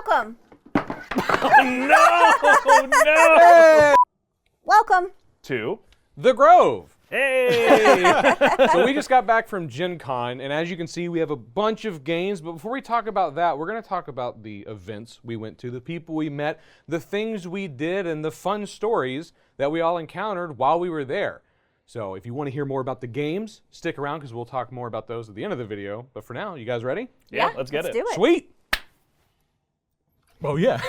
Welcome. Oh, no! Welcome. To The Grove. Hey! So we just got back from Gen Con, and as you can see, we have a bunch of games. But before we talk about that, we're going to talk about the events we went to, the people we met, the things we did, and the fun stories that we all encountered while we were there. So if you want to hear more about the games, stick around because we'll talk more about those at the end of the video. But for now, you guys ready? Yeah, let's get do it. Sweet! Oh, yeah.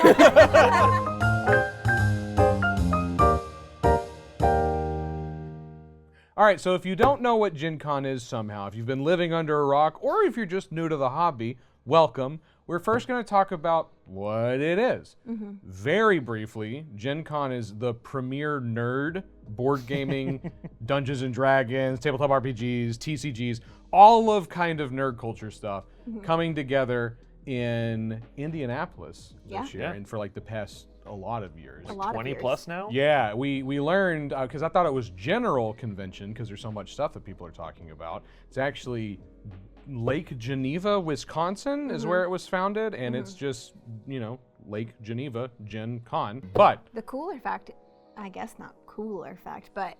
All right, so if you don't know what Gen Con is somehow, if you've been living under a rock, or if you're just new to the hobby, welcome. We're first going to talk about what it is. Very briefly, Gen Con is the premier nerd board gaming, Dungeons and Dragons, tabletop RPGs, TCGs, all of kind of nerd culture stuff coming together in Indianapolis this year, and for like the past a lot of years. 20 plus now? Yeah, we learned, because I thought it was general convention, because there's so much stuff that people are talking about. It's actually Lake Geneva, Wisconsin is where it was founded, and it's just, you know, Lake Geneva, Gen Con. But The cooler fact, I guess not cooler fact, but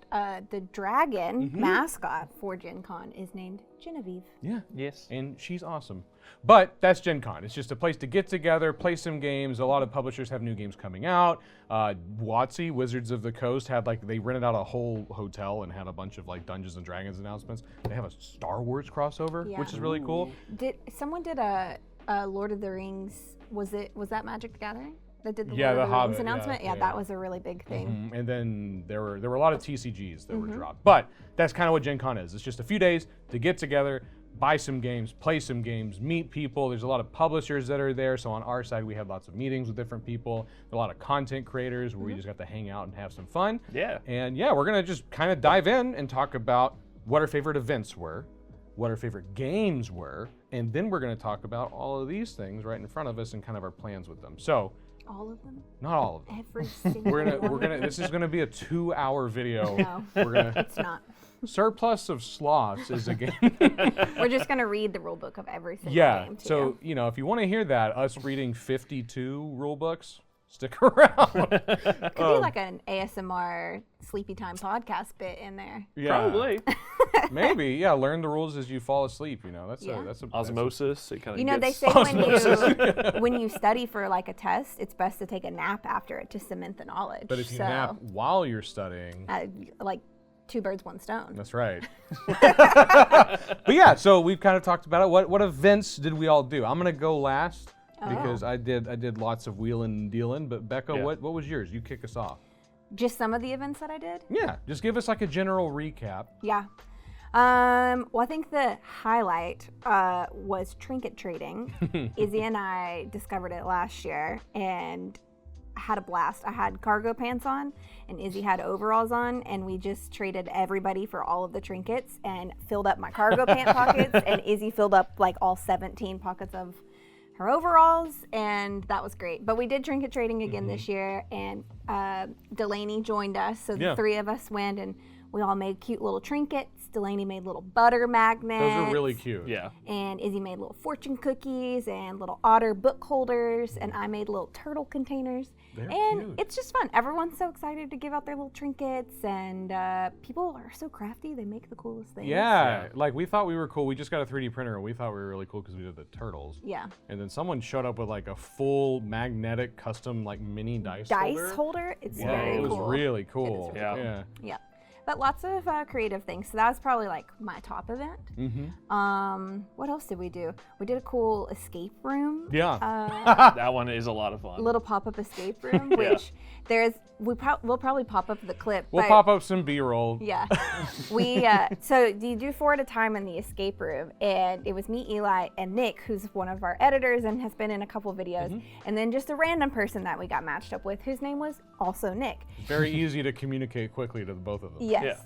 the dragon mascot for Gen Con is named Genevieve. yeah, Yes. and she's awesome. But that's Gen Con. It's just a place to get together, play some games. A lot of publishers have new games coming out. WotC, Wizards of the Coast, had they rented out a whole hotel and had a bunch of like Dungeons and Dragons announcements. They have a Star Wars crossover, which is really cool. Someone did a Lord of the Rings? Was that Magic the Gathering that did the Yeah, Lord the of the Hobbit, Rings announcement? yeah, Yeah, that was a really big thing. And then there were a lot of TCGs that were dropped. But that's kind of what Gen Con is. It's just a few days to get together, buy some games, play some games, meet people. There's a lot of publishers that are there. So on our side, we had lots of meetings with different people, a lot of content creators where we just got to hang out and have some fun. Yeah. And yeah, we're going to just kind of dive in and talk about what our favorite events were, what our favorite games were, and then we're going to talk about all of these things right in front of us and kind of our plans with them. So, All of them? not all of them. Every single We're gonna. This is gonna be a 2-hour video. No, We're gonna. it's not. Surplus of Sloths is a game. We're just going to read the rule book of every single Yeah. game to So you. if you want to hear that, us reading 52 rule books, stick around. Could be like an ASMR sleepy time podcast bit in there. Yeah. Probably. Maybe. Yeah. Learn the rules as you fall asleep. That's Yeah. that's a Osmosis. It kind of You know, they gets... say when you study for like a test, it's best to take a nap after it to cement the knowledge. But if you so, nap while you're studying. like 2 birds, 1 stone. That's right. But yeah, so we've kind of talked about it. What events did we all do? I'm gonna go last because I did lots of wheeling and dealing. But Becca, Yeah. what was yours? You kick us off. Just some of the events that I did? Yeah, just give us like a general recap. Yeah. Well, I think the highlight was trinket trading. Izzy and I discovered it last year and had a blast. I had cargo pants on and Izzy had overalls on, and we just traded everybody for all of the trinkets and filled up my cargo pant pockets, and Izzy filled up like all 17 pockets of her overalls, and that was great. But we did trinket trading again this year, and Delaney joined us, so the 3 of us went, and we all made cute little trinkets. Delaney made little butter magnets. Those are really cute. Yeah. And Izzy made little fortune cookies and little otter book holders, and I made little turtle containers. They're and cute. it's just fun. Everyone's so excited to give out their little trinkets, and people are so crafty. They make the coolest things. Yeah, like we thought we were cool. We just got a 3D printer and we thought we were really cool because we did the turtles. Yeah. And then someone showed up with like a full magnetic custom like mini dice Holder. It's Yeah, very it was cool. really cool. really Yeah. Yeah. Yeah. But lots of creative things. So that was probably like my top event. What else did we do? We did a cool escape room. Yeah. That one is a lot of fun. Little pop-up escape room, which we'll probably pop up the clip. We'll but pop up some B-roll. Yeah. We so you do 4 at a time in the escape room, and it was me, Eli, and Nick, who's one of our editors and has been in a couple videos, and then just a random person that we got matched up with, whose name was also Nick. Very easy to communicate quickly to the both of them.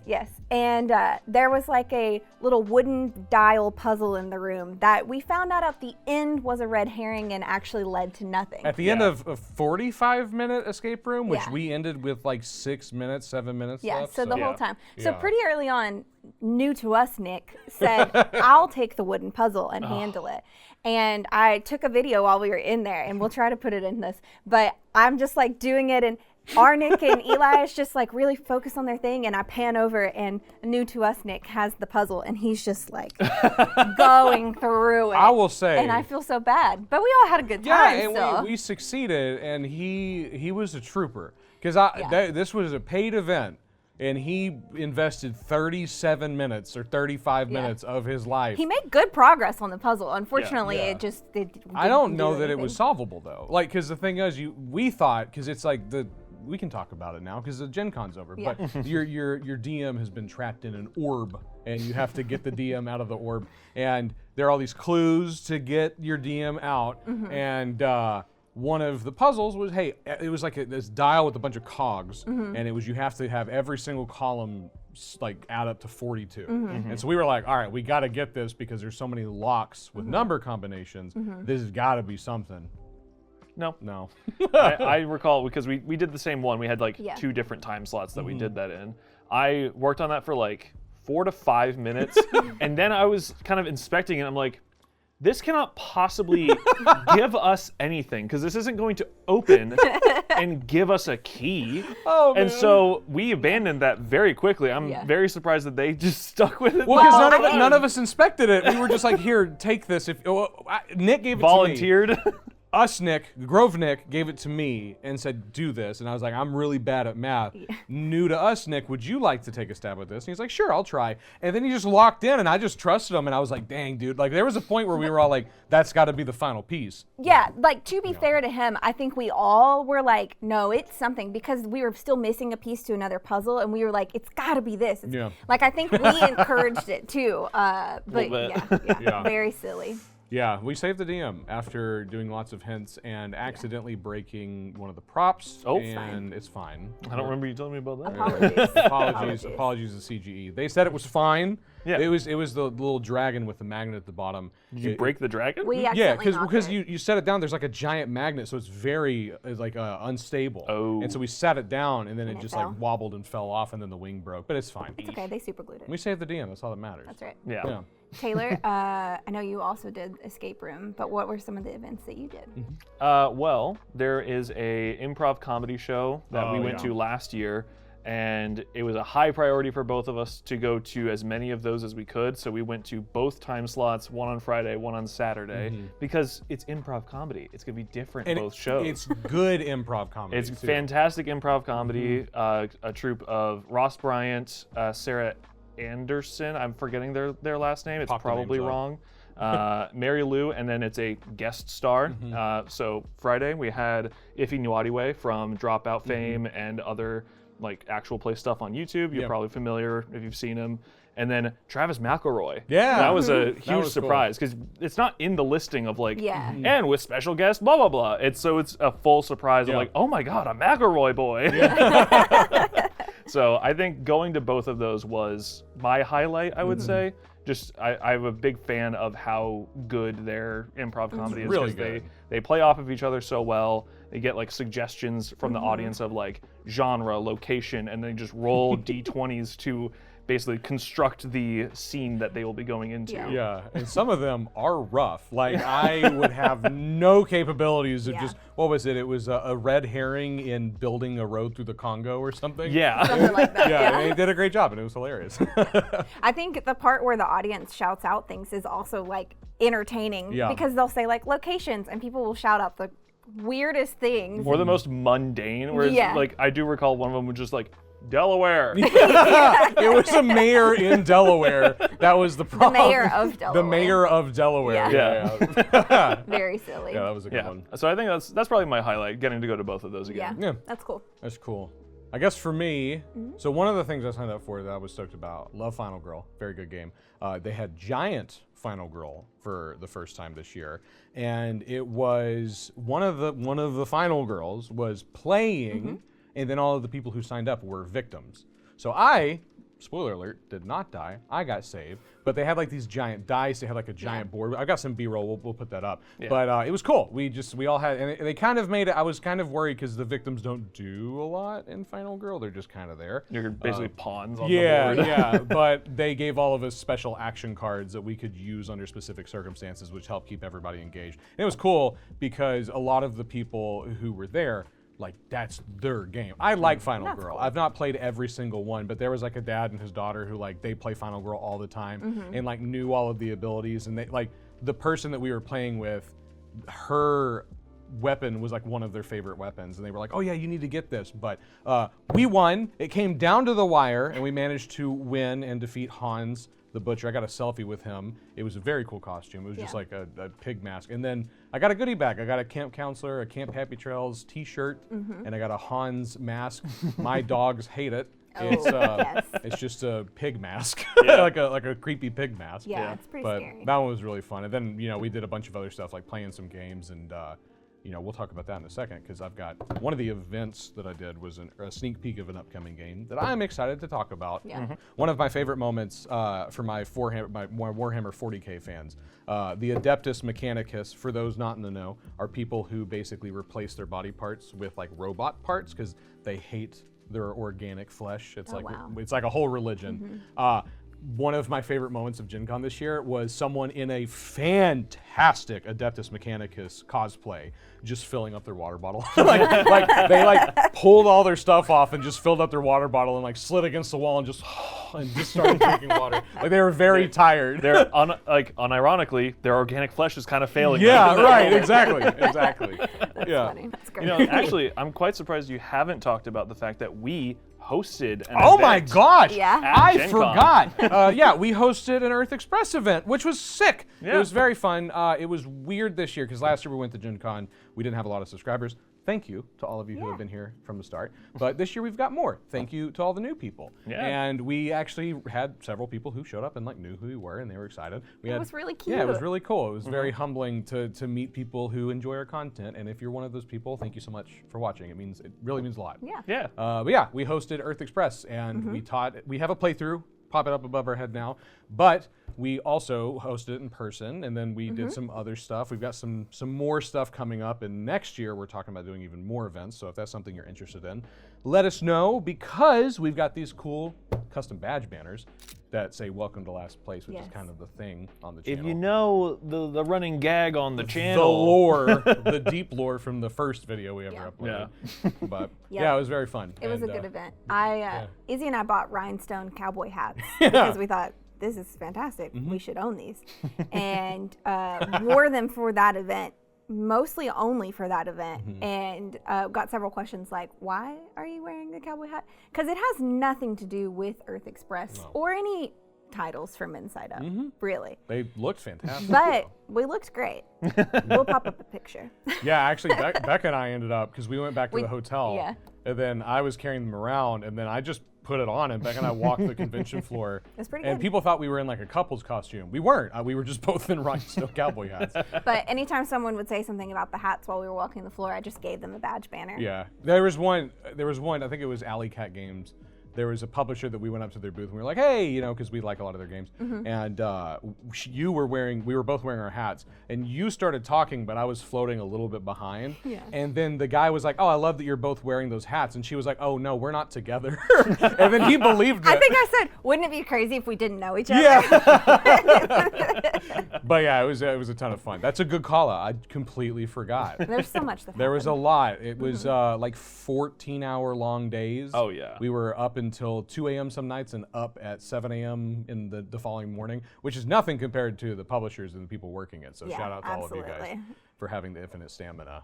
Yes. And there was like a little wooden dial puzzle in the room that we found out at the end was a red herring and actually led to nothing. At the end of a 45-minute escape room, which Yeah. we ended with like 6 minutes, 7 minutes Yeah, left. so the whole Yeah. time. So Yeah. pretty early on, new to us, Nick said, I'll take the wooden puzzle and handle it. And I took a video while we were in there, and we'll try to put it in this. But I'm just like doing it, and our Nick and Eli is just like really focused on their thing, and I pan over, and new to us Nick has the puzzle, and he's just like going through it. I will say, and I feel so bad, but we all had a good yeah, time. and still. we succeeded, and he was a trooper because this was a paid event, and he invested 37 minutes or 35 minutes of his life. He made good progress on the puzzle. Unfortunately, Yeah. it I don't didn't know do that it was anything. solvable though. Like, because the thing is, we thought, because it's like we can talk about it now because the Gen Con's over. Yeah. But your DM has been trapped in an orb, and you have to get the DM out of the orb. And there are all these clues to get your DM out. Mm-hmm. And one of the puzzles was, it was like this dial with a bunch of cogs, Mm-hmm. and it was you have to have every single column like add up to 42. Mm-hmm. And so we were like, all right, we got to get this because there's so many locks with number combinations. This has got to be something. No. I recall because we did the same one. We had like Yeah. 2 different time slots that we did that in. I worked on that for like 4 to 5 minutes, and then I was kind of inspecting it. I'm like, this cannot possibly give us anything because this isn't going to open and give us a key. Oh, and man. so we abandoned that very quickly. I'm Yeah. very surprised that they just stuck with it. Well, because the whole time. none of us inspected it. We were just like, here, take this. Nick gave it to me. volunteered. Grove Nick gave it to me and said, do this. And I was like, I'm really bad at math. New to us, Nick, would you like to take a stab at this? And he's like, sure, I'll try. And then he just locked in, and I just trusted him. And I was like, dang, dude. Like, there was a point where we were all like, that's got to be the final piece. Yeah, like to be fair to him, I think we all were like, no, it's something because we were still missing a piece to another puzzle, and we were like, it's got to be this. It's, Yeah. Like I think we encouraged it too, but Little bit. Yeah. very silly. Yeah, we saved the DM after doing lots of hints and accidentally breaking one of the props. Oh. And it's fine. I don't remember you telling me about that. Apologies. Apologies to CGE. They said it was fine. Yeah. It was the little dragon with the magnet at the bottom. Did you break the dragon? We Yeah, accidentally knocked because it. you set it down. There's like a giant magnet, so it's very unstable. Oh. And so we sat it down, and then And it it just fell. like wobbled and fell off, and then the wing broke. But it's fine. It's okay, they super glued it. We saved the DM. That's all that matters. That's right. Yeah. Yeah. Taylor, I know you also did escape room, but what were some of the events that you did? Well, there is a improv comedy show that we Oh, went yeah. to last year, and it was a high priority for both of us to go to as many of those as we could. So we went to both time slots, one on Friday, one on Saturday, because it's improv comedy. It's gonna be different And both shows. It's good improv comedy. It's too. fantastic improv comedy. A troupe of Ross Bryant, Sarah Anderson. I'm forgetting their last name. It's Pop the probably names up. wrong. Mary Lou, and then it's a guest star. So Friday we had Ife Nwadiwe from Dropout fame and other like actual play stuff on YouTube. You're Yeah. probably familiar if you've seen him. And then Travis McElroy. Yeah. That was a huge was cool. surprise because it's not in the listing of like, Yeah. and with special guest, blah, blah, blah. It's a full surprise of Yeah. like, oh my God, a McElroy boy. So I think going to both of those was my highlight, I would say. Just I'm a big fan of how good their improv comedy is. really 'cause good. They play off of each other so well. They get like suggestions from the audience of like genre, location, and they just roll d20s to basically construct the scene that they will be going into. Yeah. Yeah, and some of them are rough. Like I would have no capabilities of Yeah. just what was it? It was a red herring in building a road through the Congo or something. Yeah. Something like that. Yeah, Yeah. and they did a great job, and it was hilarious. I think the part where the audience shouts out things is also like entertaining Yeah. because they'll say like locations and people will shout out the weirdest things. Or the most mundane, whereas Yeah. like I do recall one of them was just like Delaware. It was a mayor in Delaware. That was the problem. mayor of The Delaware. mayor of Delaware. Yeah. Yeah, Very silly. that was a good Yeah. one. So I think that's probably my highlight, getting to go to both of those Yeah. again. Yeah. That's cool. That's cool. I guess for me, so one of the things I signed up for that I was stoked about, love Final Girl, very good game. They had Giant Final Girl for the first time this year, and it was one of the Final Girls was playing, and then all of the people who signed up were victims. So I, spoiler alert, did not die. I got saved. But they had like these giant dice. They had like a giant board. I've got some B-roll. We'll put that up. Yeah. But it was cool. We all had, and they kind of made it. I was kind of worried because the victims don't do a lot in Final Girl. They're just kind of there. You're basically pawns on Yeah, the board. yeah. But they gave all of us special action cards that we could use under specific circumstances, which helped keep everybody engaged. And it was cool because a lot of the people who were there, like, that's their game. I like Final Girl. cool. I've not played every single one, but there was like a dad and his daughter who like they play Final Girl all the time and like knew all of the abilities, and they like the person that we were playing with, her weapon was like one of their favorite weapons, and they were like, oh yeah, you need to get this. But we won. It came down to the wire, and we managed to win and defeat Hans the Butcher. I got a selfie with him. It was a very cool costume. It was just like a pig mask. And then I got a goodie bag. I got a Camp Counselor, a Camp Happy Trails t-shirt, and I got a Hans mask. My dogs hate it. It's yes. it's just a pig mask, Yeah. like a creepy pig mask. Yeah, it's pretty But scary. that one was really fun. And then we did a bunch of other stuff like playing some games, and we'll talk about that in a second because I've got one of the events that I did was a sneak peek of an upcoming game that I'm excited to talk about. Yeah. One of my favorite moments for my Warhammer 40K fans, the Adeptus Mechanicus, for those not in the know, are people who basically replace their body parts with like robot parts because they hate their organic flesh. It's wow. it's like a whole religion. One of my favorite moments of Gen Con this year was someone in a fantastic Adeptus Mechanicus cosplay just filling up their water bottle. like they like pulled all their stuff off and just filled up their water bottle and like slid against the wall and just started drinking water. Like they were very tired. They're unironically, their organic flesh is kind of failing. Yeah, them. right, exactly. That's Yeah. funny. That's great. Actually, I'm quite surprised you haven't talked about the fact that we hosted an Oh my event. gosh! Yeah. At I Gen Con. forgot. Yeah, we hosted an Earth Express event, which was sick. Yeah. It was very fun. It was weird this year because last year we went to Gen Con. We didn't have a lot of subscribers. Thank you to all of you who have been here from the start. But this year we've got more. Thank you to all the new people. Yeah. And we actually had several people who showed up and like knew who we were and they were excited. It was really cute. Yeah, it was really cool. It was very humbling to meet people who enjoy our content. And if you're one of those people, thank you so much for watching. It really means a lot. Yeah. Yeah. But yeah, we hosted Earth Express and we have a playthrough, pop it up above our head now, but we also hosted it in person, and then we did some other stuff. We've got some more stuff coming up, and next year we're talking about doing even more events, so if that's something you're interested in, let us know, because we've got these cool custom badge banners that say welcome to last place, which is Yes. kind of the thing on the channel. If you know the running gag on the the channel, lore, the deep lore from the first video we ever uploaded. But Yeah. it was very fun. It was a And, good event. Izzy and I bought rhinestone cowboy hats Yeah. because we thought, this is fantastic. We should own these. And wore them for that event, mostly only for that event. And got several questions like, why are you wearing the cowboy hat? Because it has nothing to do with Earth Express or any titles from Inside Up, really. They looked fantastic. But we looked great. We'll pop up a picture. Yeah, actually, Becca and I ended up, because we went back to the hotel, yeah. and then I was carrying them around, and then I just put it on, and Becca and I walked the convention floor. It's pretty and good. people thought we were in like a couple's costume. We weren't. We were just both in rhinestone cowboy hats. But anytime someone would say something about the hats while we were walking the floor, I just gave them a badge banner. Yeah, there was one. I think it was Alley Cat Games. There was a publisher that we went up to their booth and we were like, hey, because we like a lot of their games. And we were both wearing our hats, and you started talking, but I was floating a little bit behind. Yeah. And then the guy was like, oh, I love that you're both wearing those hats. And she was like, oh, no, we're not together. And then he believed it. I think I said, wouldn't it be crazy if we didn't know each other? Yeah. But yeah, it was a ton of fun. That's a good call out. I completely forgot. There's so much that There was a happened. lot. It was like 14-hour long days. Oh, yeah. We were up until 2 a.m. some nights and up at 7 a.m. in the following morning, which is nothing compared to the publishers and the people working it. So Yeah, shout out to all of you guys absolutely. for having the infinite stamina.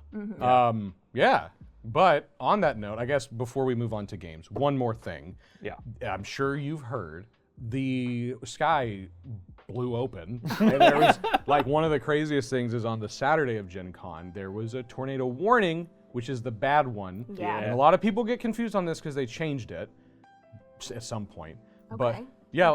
Yeah. But on that note, I guess before we move on to games, one more thing. Yeah. I'm sure you've heard the sky blew open, and there was like one of the craziest things is on the Saturday of Gen Con, there was a tornado warning, which is the bad one. Yeah. And a lot of people get confused on this because they changed it at some point. Okay. But Yeah,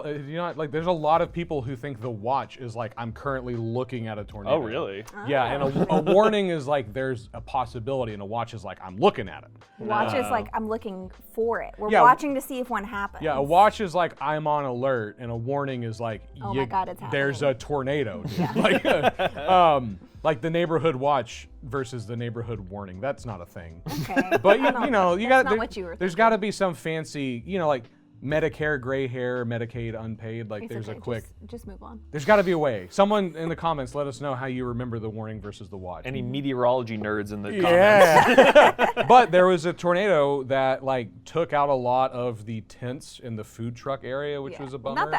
like there's a lot of people who think the watch is like I'm currently looking at a tornado. Oh, really? Yeah, and a warning is like there's a possibility, and a watch is like I'm looking at it. Watch is like I'm looking for it. We're Yeah. watching to see if one happens. Yeah, a watch is like I'm on alert, and a warning is like Oh my God, it's there's happening. a tornado. Dude. Like the neighborhood watch versus the neighborhood warning. That's not a thing. Okay. But I don't- you know, you that's got not what you were there's got to be some fancy, like Medicare gray hair, Medicaid unpaid. Like It's there's okay, a quick. Just move on. There's got to be a way. Someone in the comments, let us know how you remember the warning versus the watch. Any meteorology nerds in the comments? Yeah. But there was a tornado that like took out a lot of the tents in the food truck area, which Yeah. was a Well, bummer.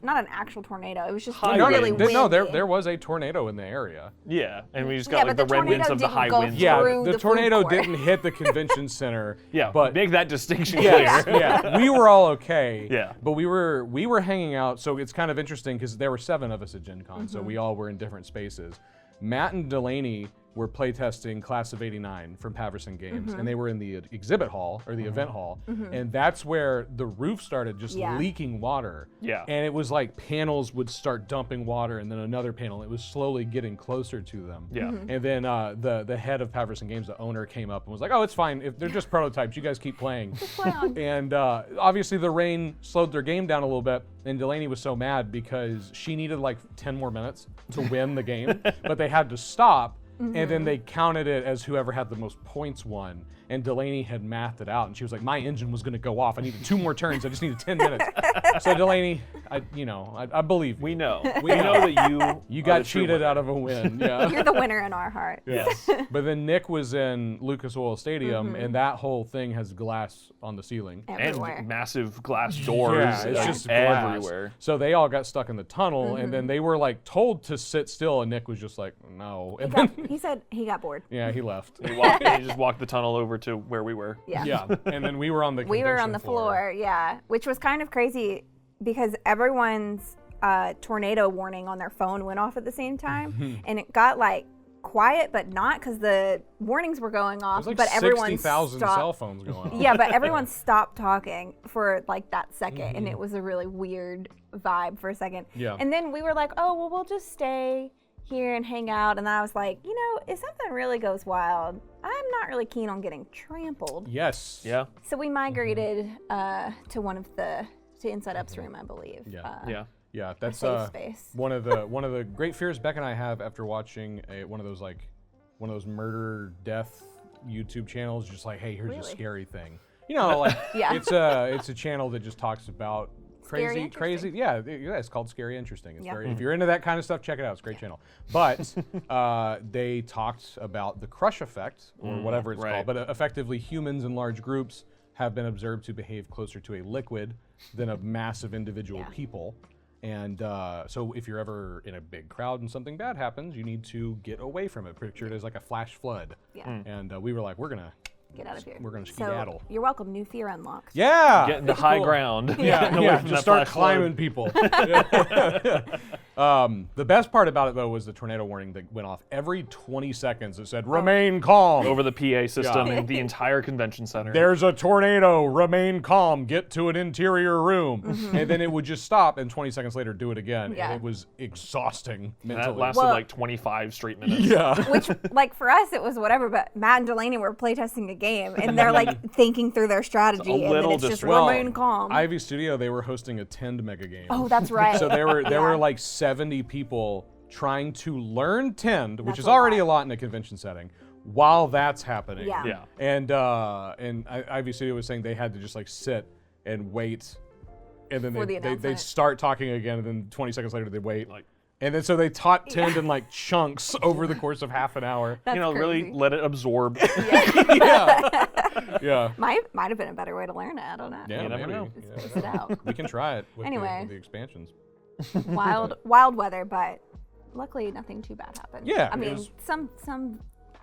not an actual tornado. It was just High really winds. windy. No, there was a tornado in the area. Yeah, and we just Yeah, got like but the the remnants tornado of the didn't high go winds. Yeah, through the the food tornado court. didn't hit the convention center. Yeah, but make that distinction yes, clear. yeah, we were all okay. Yeah. But we were hanging out, so it's kind of interesting because there were 7 of us at Gen Con, so we all were in different spaces. Matt and Delaney were playtesting Class of '89 from Paverson Games, and they were in the exhibit hall or the event hall, and that's where the roof started just Yeah. leaking water. Yeah. And it was like panels would start dumping water, and then another panel. It was slowly getting closer to them. Yeah. And then the head of Paverson Games, the owner, came up and was like, "Oh, it's fine. If they're just prototypes, you guys keep playing." Play on. And obviously the rain slowed their game down a little bit, and Delaney was so mad because she needed like 10 more minutes to win the game, but they had to stop, and then they counted it as whoever had the most points won. And Delaney had mathed it out, and she was like, "My engine was going to go off. I needed 2 more turns. I just needed 10 minutes." So Delaney, I believe We know. We know that you are got the true cheated winner. out of a win. Yeah. You're the winner in our heart. Yes. But then Nick was in Lucas Oil Stadium, and that whole thing has glass on the ceiling. Everywhere. And massive glass doors. Yeah, it's like, just glass. everywhere. So they all got stuck in the tunnel, and then they were like told to sit still, and Nick was just like, "No." And then, He said he got bored. yeah, he left. He just walked the tunnel over to where we were. Yeah. Yeah, and then we were on the We were on convention the floor, yeah, which was kind of crazy because everyone's tornado warning on their phone went off at the same time, and it got like quiet, but not because the warnings were going off, There's like but everyone 60,000 stopped. cell phones going on. Yeah, but everyone stopped talking for like that second, and it was a really weird vibe for a second. Yeah. And then we were like, oh, well, we'll just stay here and hang out. And I was like, if something really goes wild, I'm not really keen on getting trampled. Yes. Yeah. So we migrated to Inside Up's room, I believe. Yeah. Yeah. Yeah, that's safe space. one of the great fears Becca and I have after watching one of those murder death YouTube channels. Just like, hey, here's a Really? scary thing. Like Yeah. it's a channel that just talks about Scary, crazy. Yeah, it's called Scary Interesting. It's Yeah. very, if you're into that kind of stuff, check it out. It's a great channel. But they talked about the crush effect or whatever it's right. called. But effectively, humans in large groups have been observed to behave closer to a liquid than a massive individual Yeah. people. And so if you're ever in a big crowd and something bad happens, you need to get away from it. Picture it as like a flash flood. Yeah. And we were like, we're gonna Get out of here. We're gonna So skedaddle. you're welcome. New fear unlocked. Yeah. Get into high ground. Yeah, Getting away yeah. from Just that start flash flood. climbing people. The best part about it though was the tornado warning that went off every 20 seconds. It said, "Remain calm." Over the PA system Yeah. in the entire convention center. There's a tornado. Remain calm. Get to an interior room. And then it would just stop, and 20 seconds later, do it again. Yeah. And it was exhausting And that mentally. lasted Well- like 25 straight minutes. Yeah. Which, like, for us, it was whatever, but Matt and Delaney were playtesting a game, and they're, like, thinking through their strategy, and then little it's just distracting. remain calm. Ivy Studio, they were hosting a Tend mega game. Oh, that's right. So there were Yeah. like 70 people trying to learn Tend, which That's is a already lot. a lot in a convention setting, while that's happening. Yeah. Yeah. And Ivy Studio was saying they had to just like sit and wait, and then For the they announcement. start talking again, and then 20 seconds later they wait. Like- And then so they taught Tend in like chunks over the course of half an hour. That's really crazy. let it absorb. Yeah. Yeah. Might have been a better way to learn it. I don't know. Yeah, You never maybe. know. Yeah. Space it out. We can try it with, Anyway. with the expansions. wild weather, but luckily nothing too bad happened. Yeah, I it mean, was-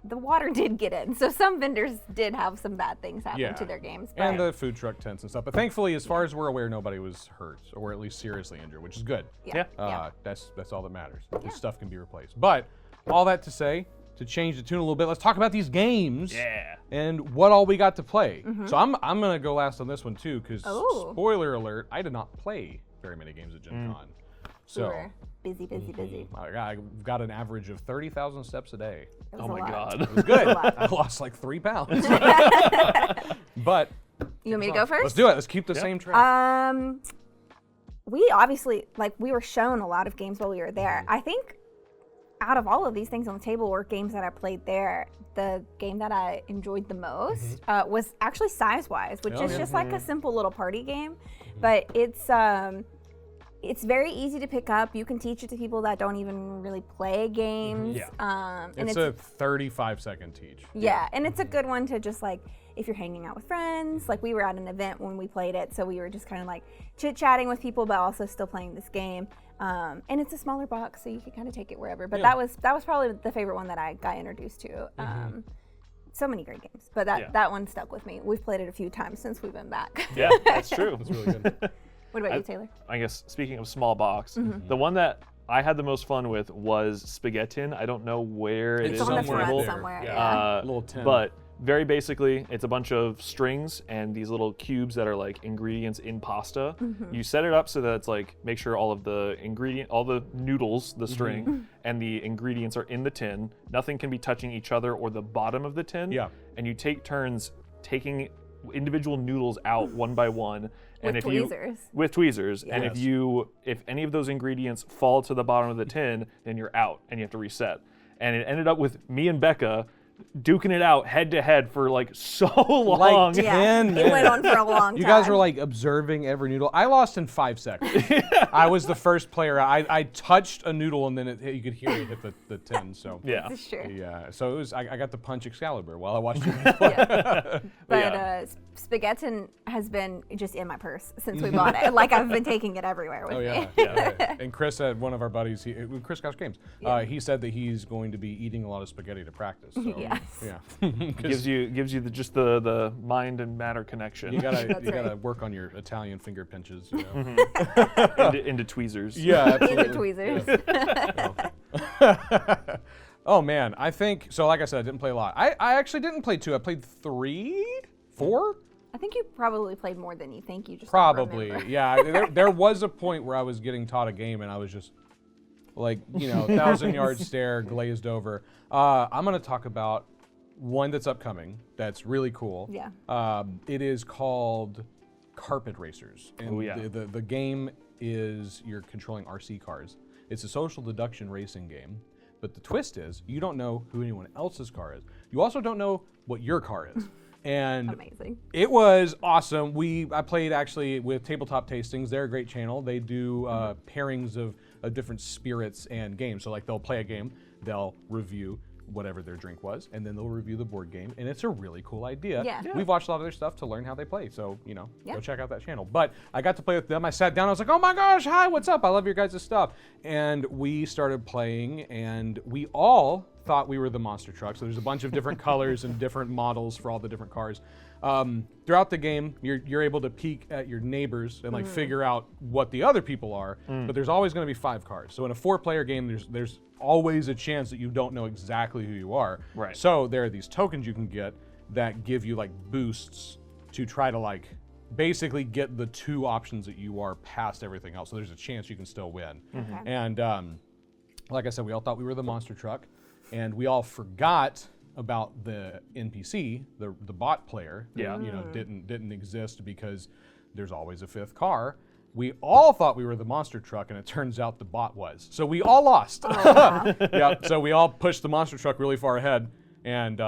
the water did get in, so some vendors did have some bad things happen Yeah. to their games. But And the food truck tents and stuff. But thankfully, as far as we're aware, nobody was hurt or at least seriously injured, which is good. yeah. That's all that matters. This stuff can be replaced. But all that to say, to change the tune a little bit, let's talk about these games Yeah. and what all we got to play. So I'm gonna go last on this one too, because Oh. spoiler alert, I did not play very many games at Gen Con. So We're busy. I've got an average of 30,000 steps a day. It was Oh a my lot. God. It was good. I lost like 3 pounds. But You want me to go first? let's do it. Let's keep the same track. We obviously, we were shown a lot of games while we were there. I think out of all of these things on the table were games that I played there. The game that I enjoyed the most was actually Size-Wise, which is just like a simple little party game, but it's very easy to pick up. You can teach it to people that don't even really play games. Yeah. And it's a 35-second teach. yeah, and it's a good one to just if you're hanging out with friends. We were at an event when we played it, so we were just kind of chit-chatting with people, but also still playing this game. And it's a smaller box, so you can kind of take it wherever. But that was probably the favorite one that I got introduced to. So many great games, but that one stuck with me. We've played it a few times since we've been back. Yeah, that's true. It's really good. What about you, Taylor? I guess speaking of small box, the one that I had the most fun with was Spaghettin. I don't know where it It's is the one on that's the run table. somewhere. Yeah. Yeah. Little tin. But very basically, it's a bunch of strings and these little cubes that are like ingredients in pasta. You set it up so that it's make sure all of the all the noodles, the string, and the ingredients are in the tin. Nothing can be touching each other or the bottom of the tin. Yeah. And you take turns taking individual noodles out one by one. And With if tweezers. With tweezers. And Yes. if any of those ingredients fall to the bottom of the tin, then you're out and you have to reset. And it ended up with me and Becca duking it out head to head for so long. 10 It went on for a long time. You guys were observing every noodle. I lost in 5 seconds. I was the first player. I touched a noodle and then you could hear it hit the tin. So Yeah. This is true. yeah. So it was. I got to punch Excalibur while I watched you play. Yeah. But yeah. Spaghettin has been just in my purse since we bought it. I've been taking it everywhere with Oh me. yeah. yeah. And Chris, one of our buddies, Chris Couch Games, he said that he's going to be eating a lot of spaghetti to practice. So, Yes. Yeah. gives you just the mind and matter connection You gotta That's gotta right. work on your Italian finger pinches. You know? into tweezers. Yeah, In the absolutely. tweezers. Oh man, I think so. Like I said, I didn't play a lot. I actually didn't play 2. I played 3, 4. I think you probably played more than you think. You just don't Probably, remember. yeah. There was a point where I was getting taught a game and I was just 1,000-yard stare, glazed over. I'm gonna talk about one that's upcoming. That's really cool. Yeah. It is called Carpet Racers, and Oh, yeah. the game is you're controlling RC cars. It's a social deduction racing game, but the twist is you don't know who anyone else's car is. You also don't know what your car is. And Amazing. it was awesome. I played actually with Tabletop Tastings. They're a great channel. They do pairings of different spirits and games. So they'll play a game, they'll review whatever their drink was, and then they'll review the board game. And it's a really cool idea. Yeah. Yeah. We've watched a lot of their stuff to learn how they play. So, Yeah. go check out that channel. But I got to play with them. I sat down. I was like, oh my gosh, hi, what's up? I love your guys' stuff. And we started playing, and we all thought we were the monster truck. So there's a bunch of different colors and different models for all the different cars. Throughout the game, you're able to peek at your neighbors and figure out what the other people are. But there's always going to be 5 cars. So in a 4-player game, there's always a chance that you don't know exactly who you are. Right. So there are these tokens you can get that give you boosts to try to basically get the 2 options that you are past everything else. So there's a chance you can still win. Okay. And like I said, we all thought we were the monster truck, and we all forgot about the NPC, the bot player. That, Yeah. didn't exist because there's always a 5th car. We all thought we were the monster truck, and it turns out the bot was. So we all lost. Yep. So we all pushed the monster truck really far ahead, and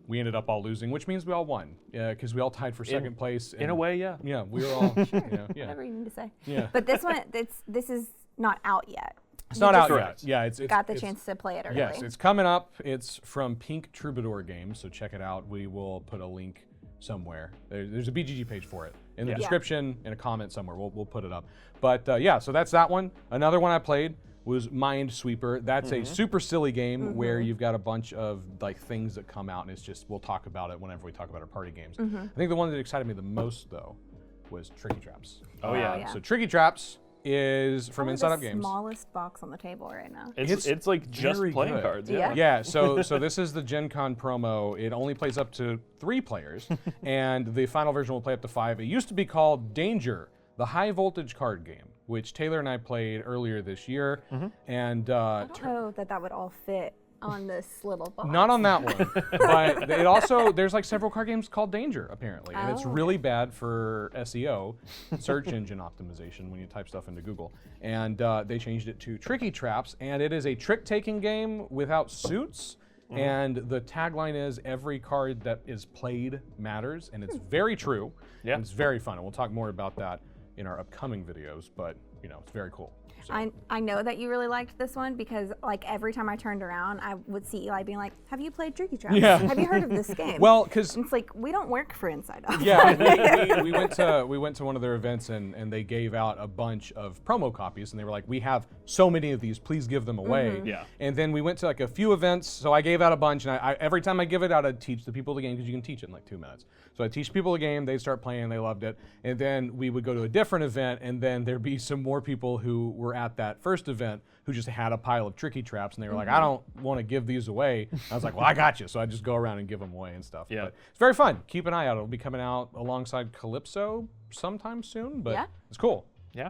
we ended up all losing, which means we all won because we all tied for second place. In a way, yeah. Yeah, we were all. Yeah. Whatever you need to say. Yeah. But this one, this is not out yet. It's not out Correct. yet. Yeah, it's Got the it's- chance to play it early. Yes, it's coming up. It's from Pink Troubadour Games, so check it out. We will put a link somewhere. There's a BGG page for it in the Yeah. description, in a comment somewhere. We'll put it up. But yeah, so that's that one. Another one I played was Minesweeper. That's a super silly game where you've got a bunch of things that come out, and it's just we'll talk about it whenever we talk about our party games. I think the one that excited me the most though was Tricky Traps. Oh, yeah. yeah. So Tricky Traps is from Probably Inside the Out Games. smallest box on the table right now. It's like just very playing good. cards. Yeah. Yeah, so this is the Gen Con promo. It only plays up to 3 players, and the final version will play up to 5. It used to be called Danger, the high voltage card game. which Taylor and I played earlier this year. And I don't know that would all fit on this little box. not on that one, but it also, there's like several card games called Danger, apparently. And it's Oh, really bad for SEO, search engine optimization, when you type stuff into Google. And they changed it to Tricky Traps, and it is a trick-taking game without suits. And the tagline is, every card that is played matters, and it's very true. Yeah. And it's very fun, and we'll talk more about that in our upcoming videos, but you know, it's very cool. So. I know that you really liked this one because like every time I turned around, I would see Eli being like, "Have you played Tricky Traps? Yeah. Have you heard of this game?" Well, because it's like we don't work for Inside Out. yeah, we went to one of their events and they gave out a bunch of promo copies and they were like, we have so many of these, please give them away. Yeah. And then we went to like a few events, so I gave out a bunch, and I every time I give it out, I'd teach the people the game because you can teach it in like 2 minutes. So I teach people the game, they'd start playing, they loved it, and then we would go to a different event, and then there'd be some more people who were at that first event who just had a pile of Tricky Traps, and they were like, I don't want to give these away. I was like, well, I got you. So I just go around and give them away and stuff. Yeah. But it's very fun. Keep an eye out. It'll be coming out alongside Calypso sometime soon, but Yeah. it's cool. Yeah.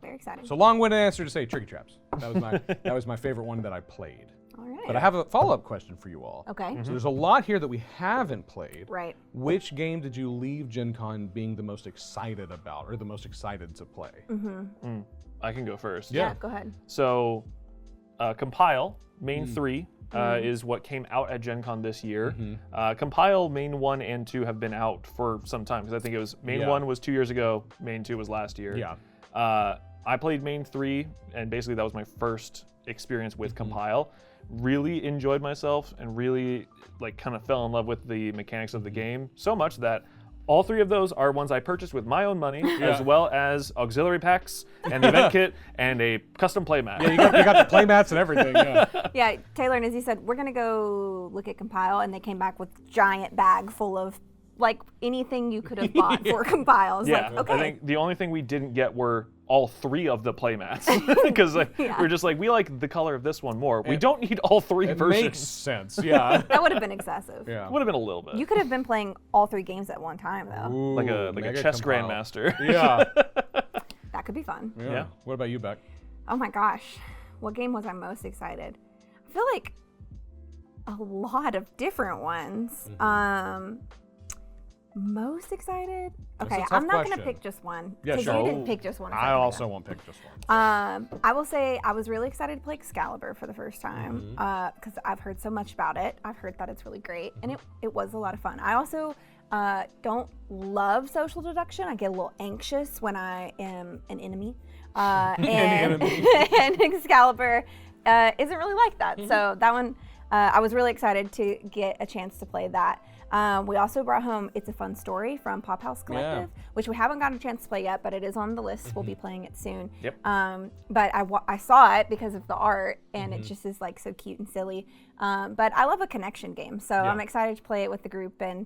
Very exciting. So long-winded answer to say Tricky Traps. That was my that was my favorite one that I played. All right. But I have a follow-up question for you all. Okay. So there's a lot here that we haven't played. Right. Which game did you leave Gen Con being the most excited about, or the most excited to play? I can go first. Yeah. Yeah. Go ahead. So, Compile, Main 3, is what came out at Gen Con this year. Compile, Main 1 and 2 have been out for some time, because I think it was, Main 1 was 2 years ago, Main 2 was last year. Yeah. I played Main 3, and basically that was my first experience with Compile. Really enjoyed myself, and really like kind of fell in love with the mechanics of the game, so much that all 3 of those are ones I purchased with my own money, as well as auxiliary packs and the event kit and a custom playmat. Yeah, you got the playmats and everything. Yeah. Yeah. Taylor and Izzy said we're gonna go look at Compile, and they came back with giant bag full of like anything you could have bought for Compile. I was Yeah, like, okay. I think the only thing we didn't get were all 3 of the playmats, because like, we're just like, we like the color of this one more. We don't need all 3 It versions. makes sense. Yeah. that would have been excessive. Yeah. Would have been a little bit. You could have been playing all 3 games at one time though. Ooh, like a mega chess Compile. grandmaster. Yeah. That could be fun. Yeah. What about you, Beck? Oh my gosh, what game was I most excited? I feel like a lot of different ones. Most excited? That's Okay, a tough I'm not question. gonna pick just one. Yeah, Because sure. you didn't pick just one. a I second ago. also won't pick just one. I will say I was really excited to play Excalibur for the first time because I've heard so much about it. I've heard that it's really great, and it was a lot of fun. I also don't love social deduction. I get a little anxious when I am an enemy. And Excalibur isn't really like that. So that one, I was really excited to get a chance to play that. We also brought home It's a Fun Story from Pop House Collective, which we haven't gotten a chance to play yet, but it is on the list. We'll be playing it soon. Yep. But I saw it because of the art, and it just is like so cute and silly. But I love a connection game, so I'm excited to play it with the group and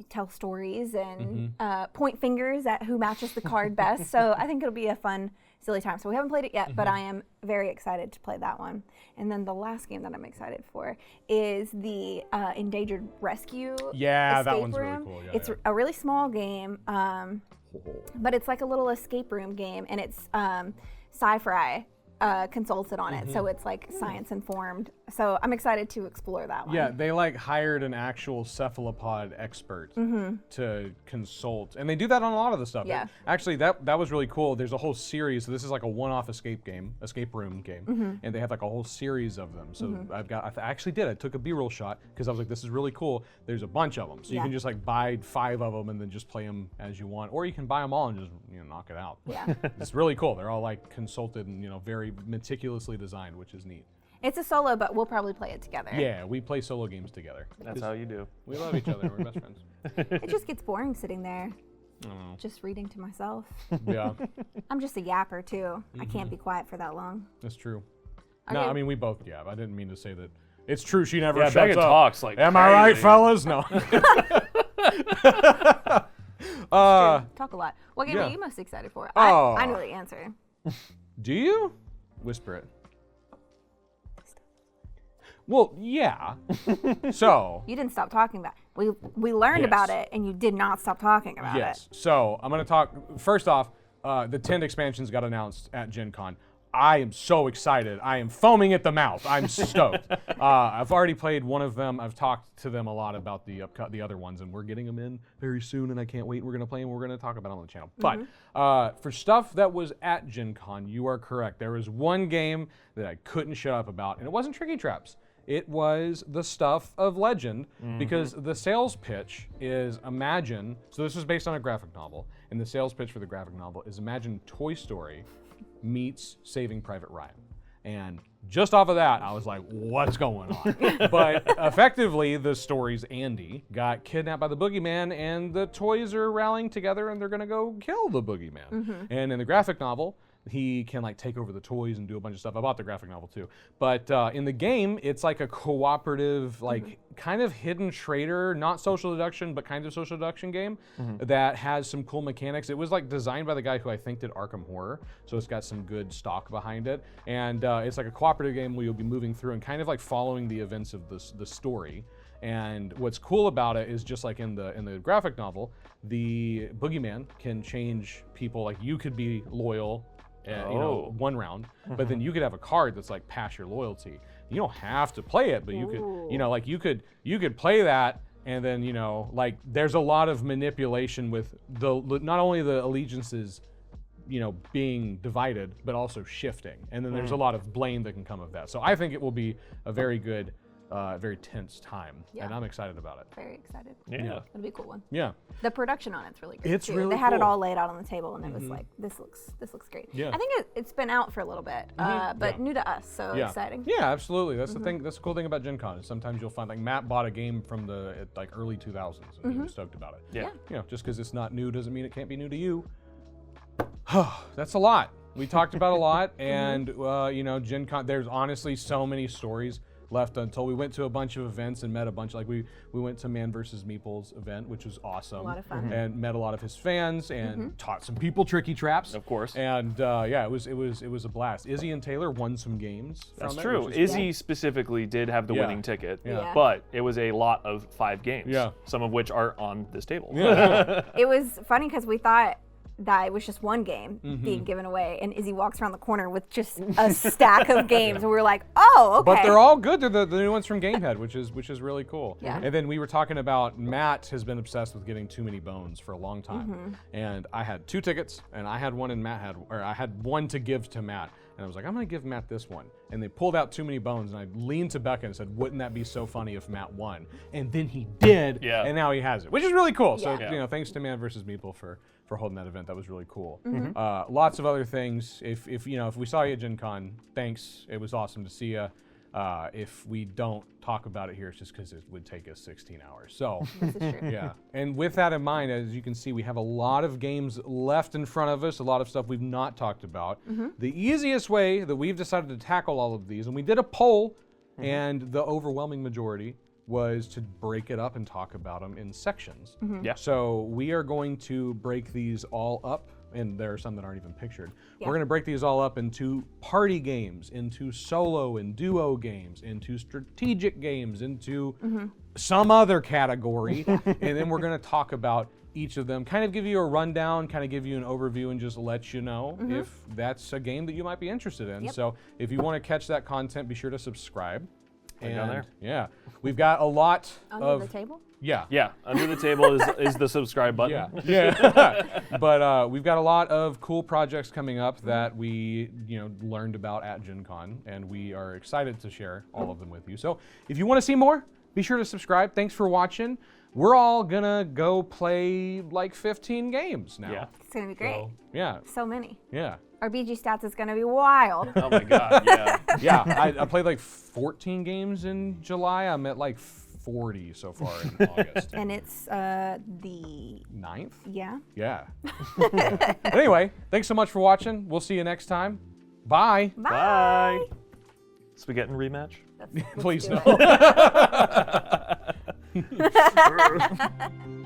tell stories and point fingers at who matches the card best. So I think it'll be a fun, silly time. So we haven't played it yet, but I am very excited to play that one. And then the last game that I'm excited for is the Endangered Rescue Yeah, that escape one's really room. cool. Yeah, It's yeah. a really small game, but it's like a little escape room game, and it's sci-fi consulted on it, so it's like science informed. So I'm excited to explore that one. Yeah, they like hired an actual cephalopod expert to consult, and they do that on a lot of the stuff. Yeah. Actually, that was really cool. There's a whole series. So this is like a one-off escape room game, and they have like a whole series of them. So I actually did. I took a B-roll shot because I was like, this is really cool. There's a bunch of them, so you can just like buy 5 of them and then just play them as you want, or you can buy them all and just knock it out. Yeah. It's really cool. They're all like consulted and very meticulously designed, which is neat. It's a solo, but we'll probably play it together. Yeah, we play solo games together. That's how you do. We love each other. We're best friends. It just gets boring sitting there, I don't know. just reading to myself. Yeah, I'm just a yapper too. I can't be quiet for that long. that's true. No, Okay. I mean we both yap. I didn't mean to say that. It's true. She never Yeah, shuts Becca up. talks like Am I right, crazy. fellas? No. Talk a lot. What game yeah. are you most excited for? Oh. I know the answer. Do you? Whisper it. Well, yeah. So. You didn't stop talking about it. We learned Yes. about it, and you did not stop talking about Yes. So I'm going to talk, first off, the 10 expansions got announced at Gen Con. I am so excited. I am foaming at the mouth. I'm stoked. I've already played one of them. I've talked to them a lot about the other ones, and we're getting them in very soon, and I can't wait. We're going to play them. We're going to talk about them on the channel. But for stuff that was at Gen Con, you are correct. There was one game that I couldn't shut up about, and it wasn't Tricky Traps. It was the stuff of Legend, because the sales pitch is imagine, so this was based on a graphic novel, and the sales pitch for the graphic novel is imagine Toy Story meets Saving Private Ryan. And just off of that, I was like, what's going on? But effectively, the story's Andy got kidnapped by the boogeyman, and the toys are rallying together, and they're going to go kill the boogeyman. And in the graphic novel, he can like take over the toys and do a bunch of stuff. I bought the graphic novel too. But in the game, it's like a cooperative, like kind of hidden traitor, not social deduction, but kind of social deduction game that has some cool mechanics. It was like designed by the guy who I think did Arkham Horror. So it's got some good stock behind it. And it's like a cooperative game where you'll be moving through and kind of like following the events of the story. And what's cool about it is just like in the graphic novel, the boogeyman can change people. Like you could be loyal, one round, but then you could have a card that's like pass your loyalty. You don't have to play it, but you could, like you could play that, and then like there's a lot of manipulation with not only the allegiances, being divided, but also shifting, and then there's a lot of blame that can come of that. So I think it will be a very good. Very tense time, and I'm excited about it. Very excited. Yeah. It'll be a cool one. Yeah. The production on it's really great. It's too. really They had it cool. all laid out on the table, and it was like, this looks great. Yeah. I think it's been out for a little bit, but new to us, so exciting. Yeah, absolutely. That's the thing. That's the cool thing about Gen Con is sometimes you'll find like Matt bought a game from the like early 2000s, and he was stoked about it. Yeah. Just because it's not new doesn't mean it can't be new to you. That's a lot. We talked about a lot, and Gen Con. There's honestly so many stories left until we went to a bunch of events and met a bunch. Like we went to Man vs. Meeple's event, which was awesome. A lot of fun. And met a lot of his fans and taught some people tricky traps. Of course. And it was a blast. Izzy and Taylor won some games. That's from it, true. which is Izzy specifically did have the winning ticket, Yeah. but it was a lot of 5 games, Yeah. some of which are on this table. It was funny because we thought that it was just one game being given away, and Izzy walks around the corner with just a stack of games, and we were like, oh, okay. But they're all good. They're the new ones from Gamehead, which is really cool. Yeah. And then we were talking about Matt has been obsessed with getting Too Many Bones for a long time. And I had 2 tickets, and I had one, and I had one to give to Matt. And I was like, I'm gonna give Matt this one. And they pulled out Too Many Bones, and I leaned to Becca and said, wouldn't that be so funny if Matt won? And then he did, and now he has it, which is really cool. So thanks to Man vs. Meeple for holding that event. That was really cool. Lots of other things. If we saw you at Gen Con, thanks. It was awesome to see you. If we don't talk about it here, it's just because it would take us 16 hours. So, yeah. And with that in mind, as you can see, we have a lot of games left in front of us, a lot of stuff we've not talked about. The easiest way that we've decided to tackle all of these, and we did a poll, and the overwhelming majority was to break it up and talk about them in sections. Yeah. So we are going to break these all up, and there are some that aren't even pictured. We're going to break these all up into party games, into solo and duo games, into strategic games, into some other category, and then we're going to talk about each of them, kind of give you a rundown, kind of give you an overview, and just let you know if that's a game that you might be interested in. So if you want to catch that content, be sure to subscribe. Right down there. Yeah, we've got a lot Under the table? Yeah, under the table is the subscribe button. Yeah. But we've got a lot of cool projects coming up that we learned about at Gen Con, and we are excited to share all of them with you. So if you want to see more, be sure to subscribe. Thanks for watching. We're all gonna go play like 15 games now. Yeah. It's going to be great. So, yeah. So many. Yeah. Our BG stats is going to be wild. Oh my God, yeah. Yeah, I played like 14 games in July. I'm at like 40 so far in August. And it's the 9th? Yeah. Yeah. But anyway, thanks so much for watching. We'll see you next time. Bye. Bye. Spaghetti rematch? Let's Please do no. it.